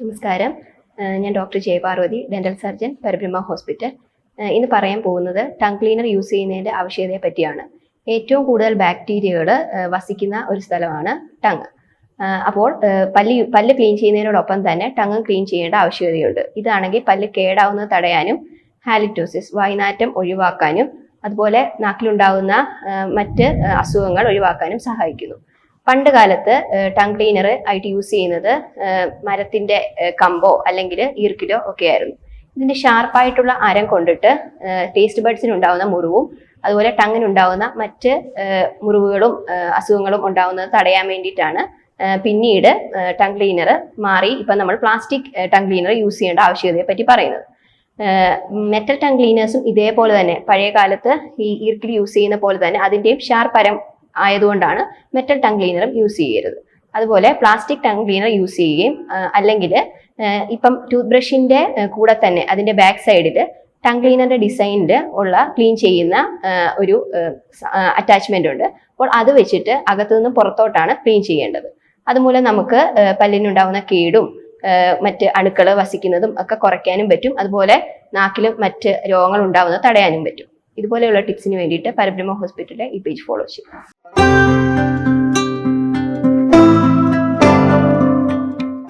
നമസ്കാരം. ഞാൻ doctor ജയപാർവതി, dental surgeon, പരബ്രഹ്മ hospital. ഇന്ന് പറയാൻ പോകുന്നത് ടങ് ക്ലീനർ യൂസ് ചെയ്യുന്നതിൻ്റെ ആവശ്യകതയെ പറ്റിയാണ്. ഏറ്റവും കൂടുതൽ ബാക്ടീരിയകൾ വസിക്കുന്ന ഒരു സ്ഥലമാണ് ടങ്. അപ്പോൾ പല്ല് ക്ലീൻ ചെയ്യുന്നതിനോടൊപ്പം തന്നെ ടങ് ക്ലീൻ ചെയ്യേണ്ട ആവശ്യകതയുണ്ട്. ഇതാണെങ്കിൽ പല്ല് കേടാവുന്നത് തടയാനും ഹാലിറ്റോസിസ് വായ്നാറ്റം ഒഴിവാക്കാനും അതുപോലെ നാക്കിലുണ്ടാകുന്ന മറ്റ് അസുഖങ്ങൾ ഒഴിവാക്കാനും സഹായിക്കുന്നു. പണ്ട് കാലത്ത് ടങ് ക്ലീനർ ആയിട്ട് യൂസ് ചെയ്യുന്നത് മരത്തിന്റെ കമ്പോ അല്ലെങ്കിൽ ഈർക്കിലോ ഒക്കെ ആയിരുന്നു. ഇതിന്റെ ഷാർപ്പായിട്ടുള്ള അരം കൊണ്ടിട്ട് ടേസ്റ്റ് ബഡ്സിന് ഉണ്ടാകുന്ന മുറിവും അതുപോലെ ടങ്ങിനുണ്ടാകുന്ന മറ്റ് മുറിവുകളും അസുഖങ്ങളും ഉണ്ടാകുന്നത് തടയാൻ വേണ്ടിയിട്ടാണ് പിന്നീട് ടങ് ക്ലീനർ മാറി ഇപ്പം നമ്മൾ പ്ലാസ്റ്റിക് ടങ് ക്ലീനർ യൂസ് ചെയ്യേണ്ട ആവശ്യകതയെ പറ്റി പറയുന്നത്. മെറ്റൽ ടങ് ക്ലീനേഴ്സും ഇതേപോലെ തന്നെ പഴയ കാലത്ത് ഈ ഈർക്കിൽ യൂസ് ചെയ്യുന്ന പോലെ തന്നെ അതിൻ്റെയും ഷാർപ്പ് അരം ആയതുകൊണ്ടാണ് മെറ്റൽ ടങ് ക്ലീനറും യൂസ് ചെയ്യരുത്. അതുപോലെ പ്ലാസ്റ്റിക് ടങ് ക്ലീനർ യൂസ് ചെയ്യുകയും അല്ലെങ്കിൽ ഇപ്പം ടൂത്ത് ബ്രഷിന്റെ കൂടെ തന്നെ അതിന്റെ ബാക്ക് സൈഡിൽ ടങ് ക്ലീനറിന്റെ ഡിസൈനിൽ ഉള്ള ക്ലീൻ ചെയ്യുന്ന ഒരു അറ്റാച്ച്മെന്റ് ഉണ്ട്. അപ്പോൾ അത് വെച്ചിട്ട് അകത്തു നിന്നും പുറത്തോട്ടാണ് ക്ലീൻ ചെയ്യേണ്ടത്. അതുമൂലം നമുക്ക് പല്ലിനുണ്ടാവുന്ന കേടും മറ്റ് അണുക്കൾ വസിക്കുന്നതും ഒക്കെ കുറയ്ക്കാനും പറ്റും. അതുപോലെ നാക്കിലും മറ്റ് രോഗങ്ങൾ ഉണ്ടാവുന്നത് തടയാനും പറ്റും. ഇതുപോലെയുള്ള ടിപ്സിന് വേണ്ടിയിട്ട് പരബ്രഹ്മ ഹോസ്പിറ്റലിലെ ഈ പേജ് ഫോളോ ചെയ്യും.